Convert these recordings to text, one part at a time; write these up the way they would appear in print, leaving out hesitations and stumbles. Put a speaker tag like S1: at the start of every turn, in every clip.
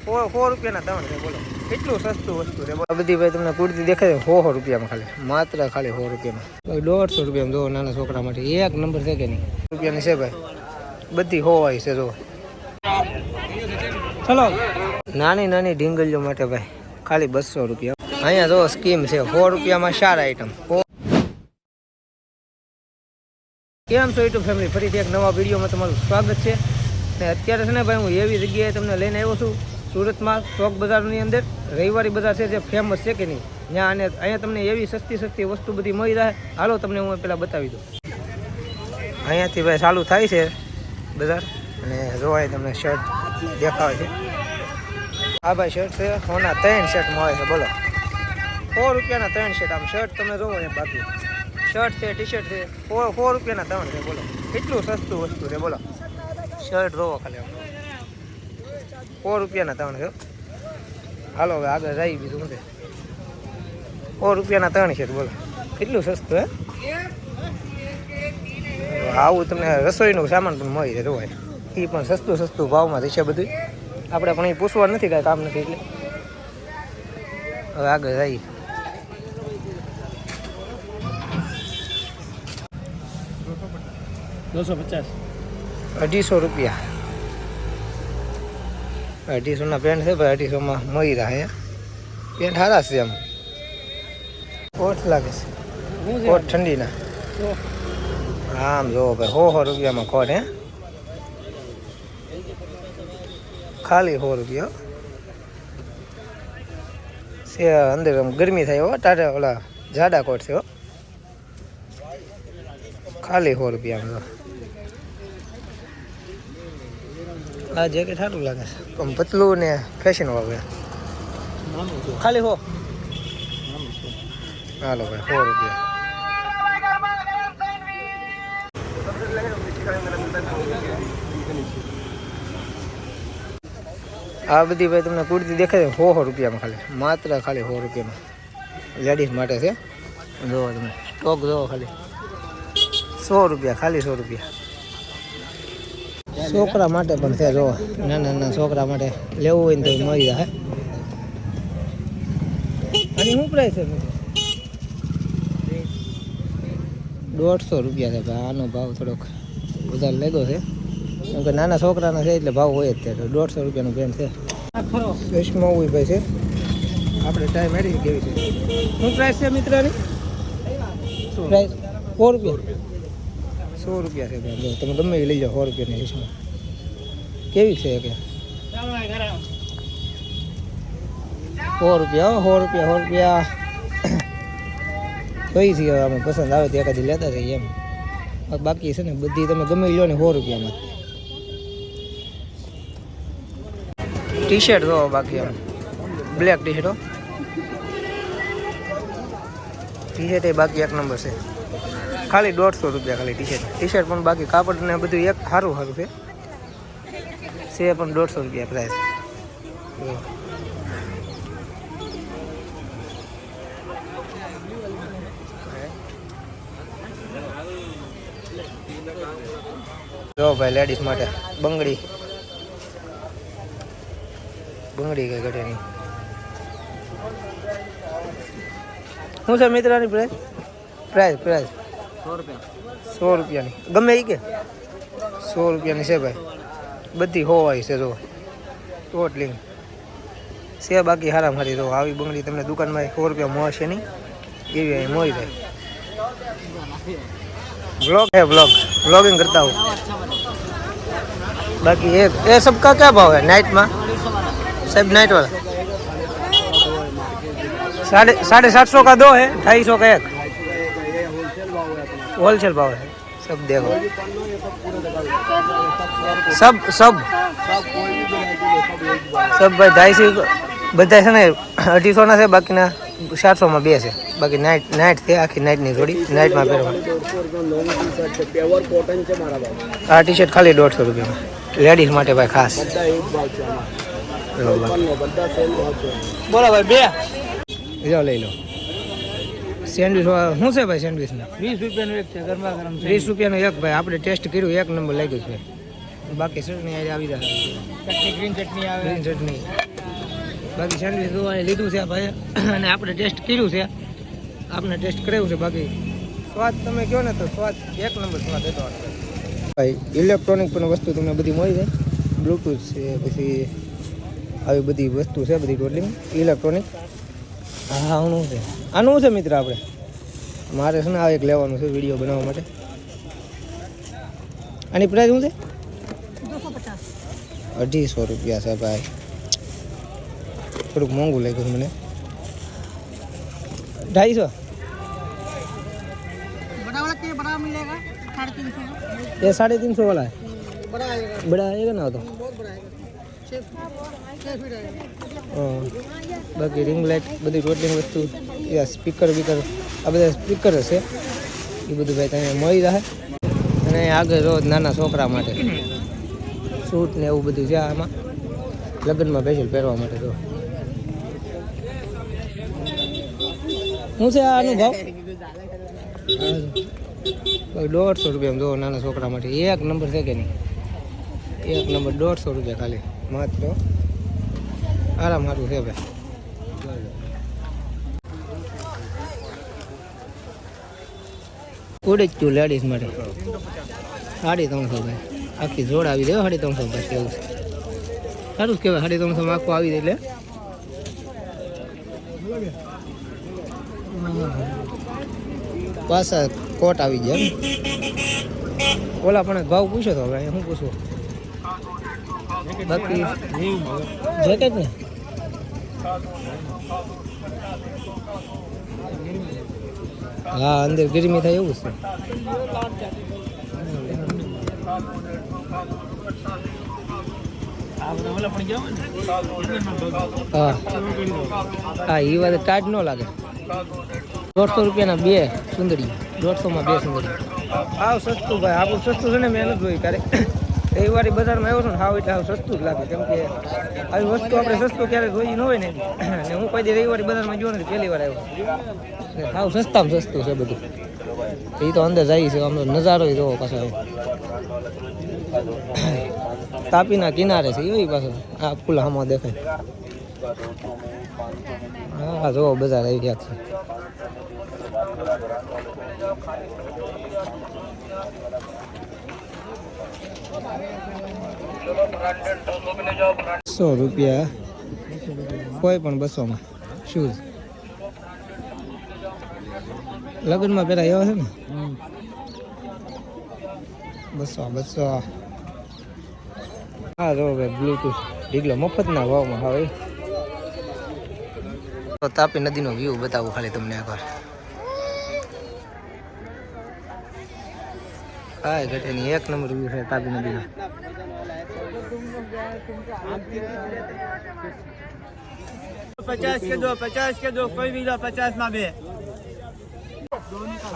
S1: ₹100 3 છે બોલો કેટલું સસ્તું વસ્તુ છે આ બધી ભાઈ તમને કુર્તી દેખાય ₹100 ખાલી માત્ર ખાલી ₹100 ₹150 જો નાના છોકરા માટે એક નંબર છે કે નહીં રૂપિયાની છે ભાઈ બધી હોવાય છે જો ચલો નાની નાની ઢીંગલીઓ માટે ભાઈ ખાલી ₹200 અહીંયા જો સ્કીમ છે ₹100 4 આઈટમ કેમ છો યુટ્યુબ ફેમિલી ફરીથી એક નવા વિડીયોમાં તમારું સ્વાગત છે ને અત્યારે છે ને ભાઈ હું એવી જગ્યાએ તમને લઈને આવ્યો છું સુરતમાં ચોક બજારની અંદર રવિવારી બજાર છે જે ફેમસ છે કે નહીં ત્યાં અને અહીંયા તમને એવી સસ્તી વસ્તુ બધી મળી રહે હાલો તમને હું પહેલાં બતાવી દઉં અહીંયાથી ભાઈ ચાલુ થાય છે બજાર અને જોવાય તમને શર્ટ દેખાય છે આ ભાઈ શર્ટ છે સોના 3 શર્ટ મળે છે બોલો ₹100 3 શર્ટ આમ શર્ટ તમે જોવો ને બાકી શર્ટ છે ટી શર્ટ છે ₹100 3 છે બોલો કેટલું સસ્તું વસ્તુ છે બોલો શર્ટ જોવો ખાલી ₹100 3 છે હાલો હવે આગળ જાય બીજું નથી ₹100 3 શર્ટ બોલો કેટલું સસ્તું હે આવું તમને રસોઈનું સામાન પણ મળી રહે જોવાય એ પણ સસ્તું ભાવમાં રહેશે બધું આપણે પણ એ પૂછવા નથી કાંઈ કામ નથી એટલે હવે આગળ જઈએ ₹250 ₹250 પેન્ટ છે ભાઈ 250 મળી રહે પેન્ટ સારા છે આમ કોટ લાગે છે કોટ ઠંડીના આમ જોવો ભાઈ ₹100 કોટ હે ખાલી ₹100 છે અંદર ગરમી થાય હો ટાટા ઓલા જાડા કોટ છે હો ખાલી ₹100 આ જેકેટ સારું લાગે છે પણ પતલું ને ફેશન વાળું ખાલી હાલો ભાઈ ₹100 આ બધી ભાઈ તમને કુર્તી દેખાય ₹100 ખાલી માત્ર ખાલી ₹100 લેડીઝ માટે છે જોવો તમે સ્ટોક જોવો ખાલી ₹100 ખાલી ₹100 છોકરા માટે પણ છે જોવો નાના છોકરા માટે લેવું હોય ને તો મળી જાય અને શું પ્રાઇસ છે ₹150 છે ભાઈ આનો ભાવ થોડોક વધારે લાગ્યો છે કેમ કે નાના છોકરાના છે એટલે ભાવ હોય જ ત્યારે ₹150 પેન્ટ છે ચશ્મા હોય ભાઈ છે આપણે ટાઈમ એડી કેવી છે શું પ્રાઇસ છે મિત્રની પ્રાઇસ ₹100 છે ભાઈ તમે ગમે એ લઈ જાઓ ₹100 ચશ્મા કેવી છે કે ₹100 કઈ છે અમે પસંદ આવે તો એકાદી લેતા જઈએ એમ બાકી છે ને બધી તમે ગમે લો ને ₹100 ટી શર્ટ જો બાકી આમ બ્લેક ટી શર્ટ એ બાકી એક નંબર છે ખાલી ₹150 ખાલી ટી શર્ટ પણ બાકી કાપડ ને બધું એક સારું છે પણ ₹150 પ્રાઇસ જો ભાઈ લેડીઝ માટે બંગડી કઈ ઘટે નહીં શું છે મિત્રની પ્રાઇસ ₹100 ની ગમે એ કે ₹100 ની છે ભાઈ બધી હોવાય છે જો ટોટલી છે બાકી હારામ હારી જો આવી બંગડી તમને દુકાનમાં ₹100 મળશે નહીં એવી અહીં મળી જાય व्लॉगिंग करता हूँ बाकी ये सब का क्या भाव है नाइट में सब नाइट वाला 750 का 2 है 250 का 1 होलसेल भाव है सब देखो सब भाई 250 બધા છે ને 250 ના છે બાકીના 700 માં બે છે બાકી નાઇટ છે આખી નાઇટની જોડી નાઇટમાં પહેરવા આ ટી શર્ટ ખાલી ₹150 લેડીઝ માટે ભાઈ ખાસ બોલો ભાઈ બે લઈ લો સેન્ડવિચ શું છે ભાઈ સેન્ડવિચના ₹20 એક છે ગરમા ગરમ ₹20 એક ભાઈ આપણે ટેસ્ટ કર્યું એક નંબર લાગ્યું છે બાકી ચટણી આવી જાય,
S2: ગ્રીન ચટણી આવે,
S1: ગ્રીન ચટણી. બાકી સેન્ડવિચ જોવાને લીધું છે ભાઈ, અને આપણે ટેસ્ટ કર્યું છે, આપણે ટેસ્ટ કરાવ્યું છે. બાકી સ્વાદ તમે કહો ને તો સ્વાદ એક નંબર સ્વાદ હતો ભાઈ. ઇલેક્ટ્રોનિક પણ વસ્તુ તમને બધી મળી જાય, બ્લૂટૂથ છે, પછી આવી બધી વસ્તુ છે, બધી ટોટલી ઇલેક્ટ્રોનિક. હા આનું છે, આનું છે મિત્ર. આપણે મારે છે ને આ એક લેવાનું છે વિડીયો બનાવવા માટે. આની પ્રાઇસ શું છે? 250 રૂપિયા છે ભાઈ. થોડુંક મોંઘું લાગ્યું મને. 250
S2: बड़ा मिलेगा 350
S1: ये 350 वाला है,
S2: बड़ा आएगा,
S1: बड़ा आएगा ना? तो
S2: बहुत बड़ा आएगा, 6 फीट आएगा.
S1: બાકી રિંગ લાઇટ બધી ટોટલી વસ્તુ, સ્પીકર બીકર આ બધા સ્પીકર હશે એ બધું ભાઈ તમને મળી રહે. અને આગળ રોજ નાના છોકરા માટે સૂટ ને એવું બધું છે આમાં, લગ્નમાં સ્પેશિયલ પહેરવા માટે. તો શું છે આનો ભાવ? 150 રૂપિયા જો નાના છોકરા માટે. એક નંબર છે કે નહીં? એક નંબર. 150 રૂપિયા ખાલી માત્ર. આરામ સારું છે ભાઈ. ઉડેચ્યું લેડીઝ માટે 350 ભાઈ. આખી જોડ આવી દે 350 ભાઈ. કેવું છે? સારું જ કહેવાય. 350 આખું આવી દે એટલે. પાછા કોટ આવી ગયા. ઓલા પણ ભાવ પૂછ્યો તો ભાઈ, શું પૂછવું? બાકી જેકેટ ને હા, અંદર ગરમી થાય એવું છે. હા હા, એ વાત ટાઈટ ન લાગે. 150 રૂપિયાના 2 સુંદરી, 150માં 2 સુંદરી. હાવ સસ્તું ભાઈ, આપણું સસ્તું છે ને. મેં નથી જોઈ ક્યારે. રવિવારી બજારમાં આવ્યો છું ને, હાવ એટલે હાવ સસ્તું જ લાગે. કેમ કે આવી વસ્તુ આપણે સસ્તું ક્યારે જોઈ ન હોય ને. અને હું કોઈ દી રવિવારી બજારમાં ગયો નથી, પહેલી વાર આવ્યો. હાવ સસ્તામાં સસ્તું છે બધું. એ તો અંદર જાય છે, આમ નજારો જોવો પાછો. તાપીના કિનારે છે એ પાછો. આ ફૂલ આમાં દેખાય. હા જોવો બજાર આવી ગયા છે. ₹100 કોઈ પણ 200માં શૂઝ. લગ્નમાં પહેલા એવા છે ને. 200. હા જો ભાઈ બ્લૂટૂથ ઢીગલો મફતના ભાવમાં. હવે તો તાપી નદીનો વ્યૂ બતાવું ખાલી તમને એકવાર. હા ઘટેની એક નંબર વ્યૂ છે તાપી નદીનો.
S2: ₹50 के दो कोई भी लो 50 में 2.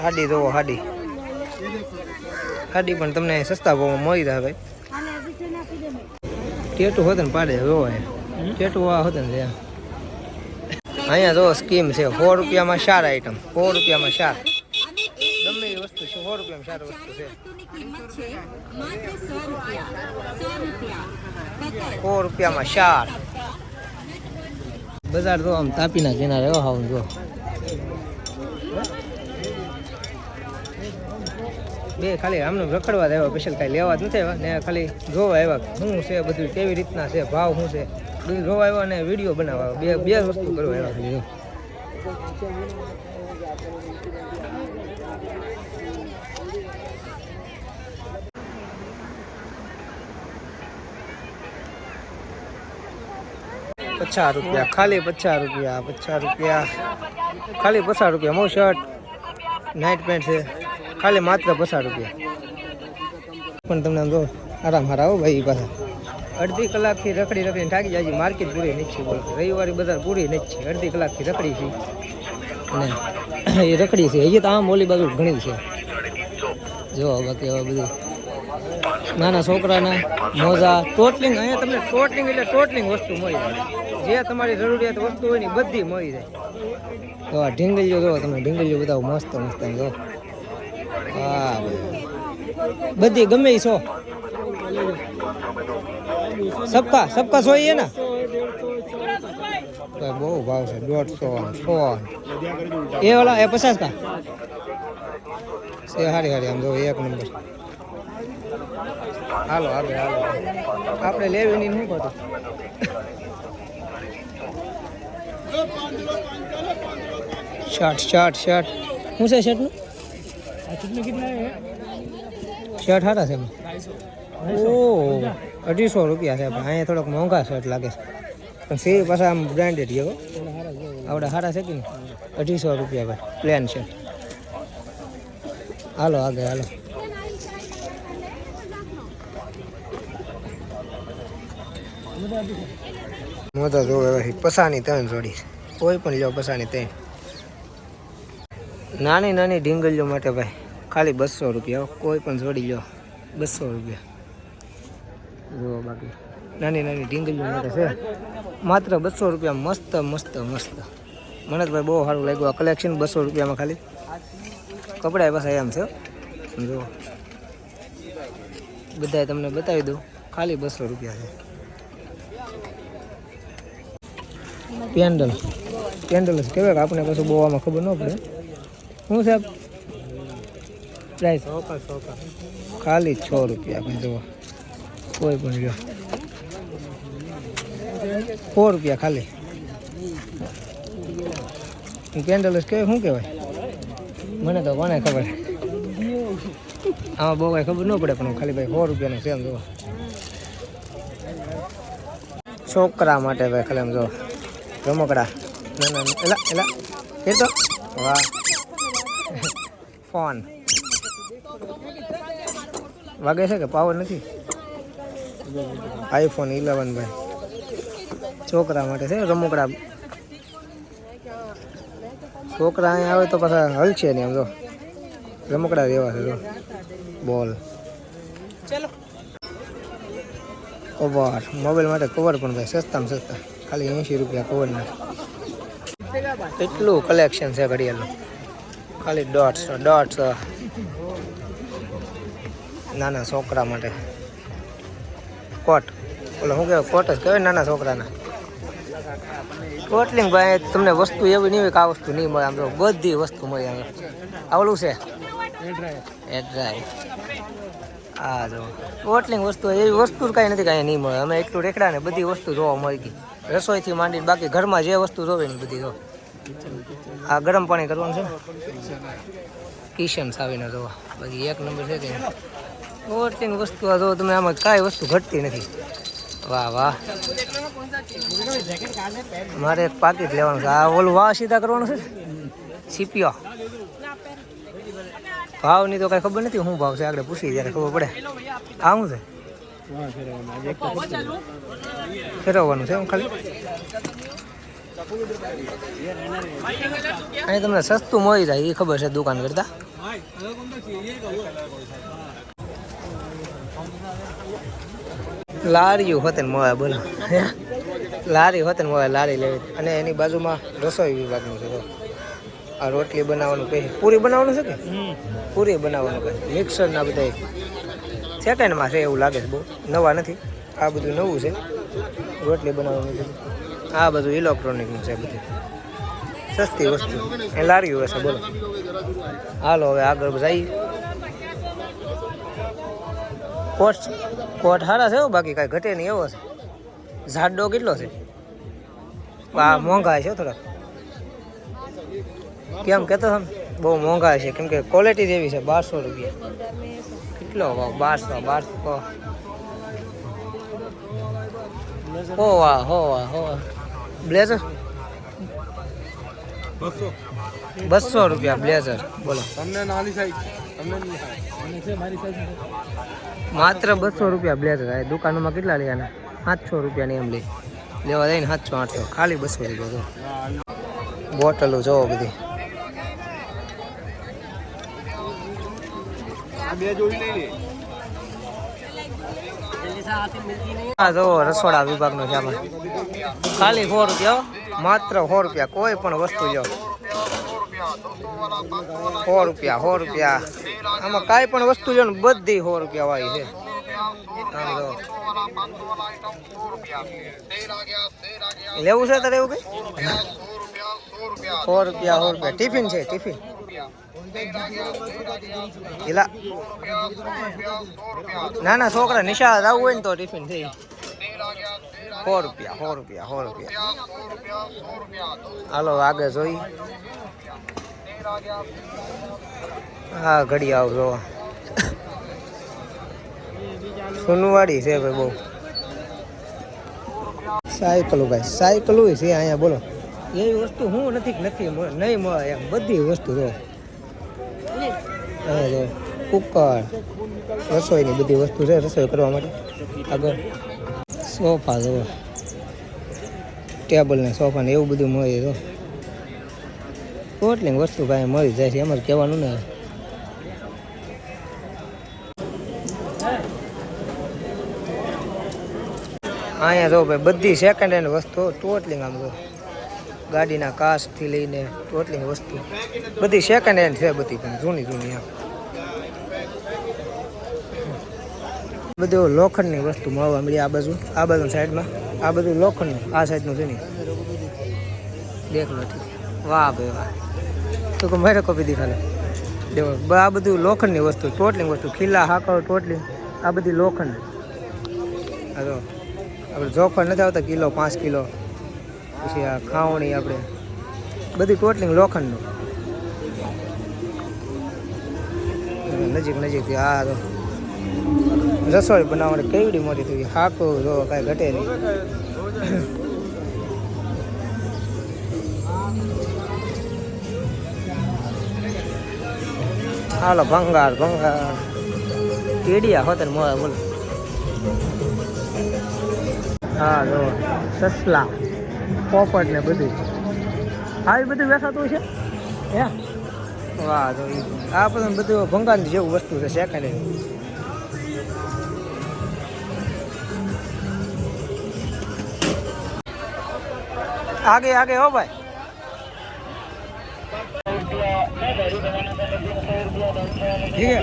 S1: હાડી જોવો, હાડી પણ તમને સસ્તા ભાવમાં મળી રહે ભાઈ. ટેટુ હોત ને પાડે જોવો, ટેટુ હોત ને. અહીંયા જો સ્કીમ છે, 100 રૂપિયામાં 4 આઈટમ. 100 રૂપિયામાં 4 ગમે એ વસ્તુ છે. 100 રૂપિયામાં 4 વસ્તુ છે. 100 રૂપિયામાં 4. બજાર તો આમ તાપીના કિનારે હાવ જો. બે ખાલી આમને રખડવા આવ્યા, સ્પેશિયલ કાંઈ લેવા જ નથી આવ્યા ને, ખાલી જોવા આવ્યા શું છે બધું, કેવી રીતના છે, ભાવ શું છે બધું જોવા આવ્યા અને વિડીયો બનાવવા આવ્યા. બે વસ્તુ કરવા આવ્યા ખાલી. ₹50 ખાલી 50 રૂપિયા. 50 રૂપિયા ખાલી 50 રૂપિયા. મો શર્ટ નાઇટ પેન્ટ છે ખાલી માત્ર 50 રૂપિયા. પણ તમને આમ જો આરામ હારા આવો ભાઈ. પાછા અડધી કલાકથી રખડીને થાકી જાય. માર્કેટ પૂરી નથી છે, બોલો. રવિવારી બજાર પૂરી નથી છે. અડધી કલાકથી રખડી છે અને એ રખડી છે. હજી તો આમ ઓલી બાજુ ઘણી છે જો. બાકી હવે બધું નાના છોકરાના મોજા, ટોટલિંગ. અહીંયા તમને ટોટલિંગ એટલે ટોટલિંગ વસ્તુ મળી જાય. જે તમારી જરૂરિયાત વસ્તુ હોય ને બધી મળી જાય. તો આ ઢીંગલીઓ જો તમે, ઢીંગલીઓ બધા મસ્ત મસ્ત જો. હા બધી ગમે એ છો सबका 100 ही है ना तो बहुत भाव से 150 100 ये वाला ये 50 का से हारी हारी हम दो एक नंबर हालो आगे हालो આપણે લેવી નહીં શું કહો શર્ટ શું છે શર્ટનું શર્ટ હારા છે ઓહ 250 રૂપિયા છે પણ અહીંયા થોડોક મોંઘા શર્ટ લાગે છે પણ સે પાછા આમ બ્રાન્ડેડ છે આવડા હારા છે કે નહીં 250 રૂપિયા ભાઈ પ્લેન શર્ટ હાલો આગળ હાલો મોટા જોવે પસાની 3 જોડી કોઈ પણ લ્યો પસાની 3 નાની નાની ઢીંગલીઓ માટે ભાઈ ખાલી 200 રૂપિયા કોઈ પણ જોડી લ્યો 200 રૂપિયા જુઓ બાકી નાની નાની ઢીંગલીઓ માટે છે માત્ર 200 રૂપિયા મસ્ત મસ્ત મસ્ત મને તો ભાઈ બહુ સારું લાગ્યું આ કલેક્શન 200 રૂપિયામાં ખાલી કપડા પાછા એમ છે જુઓ બધાય તમને બતાવી દઉં ખાલી 200 રૂપિયા છે પેન્ડલ જ કહેવાય આપણે પાછું બહુ આમાં ખબર ન પડે શું સાહેબ પ્રાઇસ ખાલી 6 રૂપિયા આપણે જુઓ કોઈ પણ લ્યો 4 રૂપિયા ખાલી પેન્ડલ જ કહેવાય શું કહેવાય મને તો કોને ખબર આમાં બહુ કાંઈ ખબર ન પડે પણ ખાલી ભાઈ 4 રૂપિયાનો છે એમ જુઓ છોકરા માટે ભાઈ ખાલી એમ જુઓ રમકડા ના એલા એ તો વાહ ફોન વાગે છે કે પાવર નથી iPhone 11 ભાઈ છોકરા માટે છે રમકડા છોકરા અહીંયા આવે તો પાછા હલશે નહીં આમ જો રમકડા જેવા છે જો બોલ ચલો કવર મોબાઈલ માટે કવર પણ ભાઈ સસ્તામાં સસ્તા ખાલી 80 રૂપિયા કવરના કેટલું કલેક્શન છે ઘડિયાળનું ખાલી 150 નાના છોકરા માટે કોટ ઓલો શું કહેવાય કોટ જ કહેવાય નાના છોકરાના કોટલિંગ ભાઈ તમને વસ્તુ એવી નહીં હોય કે આ વસ્તુ નહીં મળે આમ તો બધી વસ્તુ મળી આવે આવડું છે એ ડ્રાય હા જો કોટલિંગ વસ્તુ એવી વસ્તુ જ કાંઈ નથી કાંઈ નહીં મળે અમે એટલું રેકડા ને બધી વસ્તુ જોવા મળી ગઈ રસોઈથી માંડીને બાકી ઘરમાં જે વસ્તુ જોવે ને બધી જો આ ગરમ પાણી કરવાનું છે ને કિચન સાવીને જોવા બાકી એક નંબર છે કે કોટલિંગ વસ્તુ આ જો તમે આમાં કાંઈ વસ્તુ ઘટતી નથી વાહ વાહ મારે એક પાકીટ લેવાનું છે આ ઓલું વાહ સીધા કરવાનું છે સીપીઓ ભાવની તો કાંઈ ખબર નથી શું ભાવ છે આગળ પૂછી ત્યારે ખબર પડે આ શું છે ફેરવવાનું છે એમ ખાલી અહીં તમને સસ્તું મળી જાય એ ખબર છે દુકાન કરતા લારીઓ હોતે ને મળે બોલો લારી હોતે ને મળે લારી લેવી અને એની બાજુમાં રસોઈ વિભાગનું છે આ રોટલી બનાવવાનું કહે પૂરી બનાવવાનું છે કે પૂરી બનાવવાનું કહે મિક્સર ના બધા સેકન્ડમાં છે એવું લાગે છે બહુ નવા નથી આ બધું નવું છે રોટલી બનાવવાનું છે આ બધું ઇલેક્ટ્રોનિકનું છે બધું સસ્તી વસ્તુ એ લારીઓ હશે બોલો હાલો હવે આગળ જઈએ કોટ સારા છે બાકી કાંઈ ઘટે નહીં એવો છે ઝાડો કેટલો છે આ મોંઘા છે થોડાક કેમ કહેતો તમે બહુ મોંઘા છે કેમ કે ક્વોલિટી જેવી છે 1200 રૂપિયા કેટલો ભાવ 1200 હો વાહ બ્લેઝર 200 રૂપિયા બ્લેઝર બોલો તમને નાની સાઈઝ માત્ર 200 રૂપિયા બ્લેઝર આ દુકાનોમાં કેટલા લેવાના 700 રૂપિયાની એમ લેવા જાય ને 700 800 ખાલી 200 રૂપિયા બોટલો જોવો બધી હા જો રસોડા વિભાગનો છે આમાં ખાલી 100 રૂપિયા માત્ર 100 રૂપિયા કોઈ પણ વસ્તુ જો 100 રૂપિયા આમાં કાંઈ પણ વસ્તુ જો ને બધી 100 રૂપિયા વાળી છે આમ જો લેવું છે તારે એવું કઈ? 100 રૂપિયા. ટિફિન છે ટિફિન. એલા ના છોકરા નિશાળ આવવું હોય ને તો ટિફિન છે. 100 રૂપિયા. હાલો આગળ જોઈ. હા ઘડી આવ જો સોનુવાડી છે ભાઈ બહુ. સાયકલું ભાઈ સાયકલું છે અહીંયા બોલો. એવી વસ્તુ હું નથી નહીં મળે એમ બધી વસ્તુ જો. હા જો કુકર રસોઈની બધી વસ્તુ છે રસોઈ કરવા માટે. આગળ સોફા જો ટેબલ ને સોફા ને એવું બધું મળી જો. કેટલી વસ્તુ ભાઈ મળી જાય છે એમ જ કહેવાનું ને. અહીંયા જો ભાઈ બધી સેકન્ડ હેન્ડ વસ્તુ ટોટલિંગ આમ જો ગાડીના કાચથી લઈને ટોટલિંગ વસ્તુ બધી સેકન્ડ હેન્ડ છે બધી પણ જૂની એમ. બધું લોખંડની વસ્તુ મળવા મળી આ બાજુ સાઈડમાં. આ બધું લોખંડનું આ સાઈડનું છે નહીં દેખ નથી. વાહ ભાઈ વાહ તો કે મારે કોપી દેખાડે દેવો. આ બધું લોખંડની વસ્તુ ટોટલિંગ વસ્તુ ખીલા હાકર ટોટલિંગ આ બધી લોખંડ. હા તો આપણે જોખંડ નથી આવતા કિલો 5 કિલો પછી આ ખાવણી આપણે બધી ટોટલિંગ લોખંડનું. નજીકથી આ તો રસોઈ બનાવવાની કેવડી મોટી થઈ હાકો જો કાંઈ ઘટે નહીં. હાલો ભંગાર કેડિયા હોતર મળે બોલો. હા જો સસલા પોપટ ને બધું આવી બધું વેચાતું છે હે. વાહ જો આ બધું ભંગારની જેવું વસ્તુ છે સેકન્ડ હેન્ડ. आगे हो भाई. ठीक है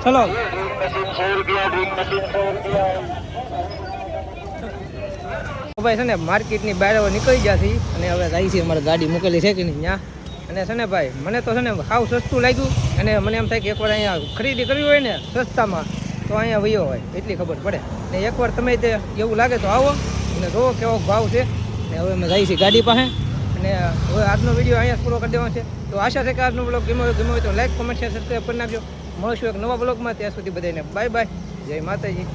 S1: चलो ભાઈ છે ને માર્કેટની બહાર નીકળી ગયા છીએ અને હવે જાય છે અમારે ગાડી મૂકેલી છે કે નહીં ત્યાં. અને છે ને ભાઈ મને તો છે ને સાવ સસ્તું લાગ્યું અને મને એમ થાય કે એકવાર અહીંયા ખરીદી કરવી હોય ને સસ્તામાં તો અહીંયા વયો હોય એટલી ખબર પડે. ને એકવાર તમે તે એવું લાગે તો આવો અને જોવો કેવો ભાવ છે. ને હવે અમે જઈએ છીએ ગાડી પાસે અને હવે આજનો વિડીયો અહીંયા પૂરો કરી દેવાનો છે. તો આશા છે કે આજનો બ્લોગ ગમ્યો હોય તો લાઈક કોમેન્ટ શેર સબસ્ક્રાઈબ કરી નાખજો. મળશું એક નવા બ્લોગમાં. ત્યાં સુધી બધાને બાય બાય. જય માતાજી.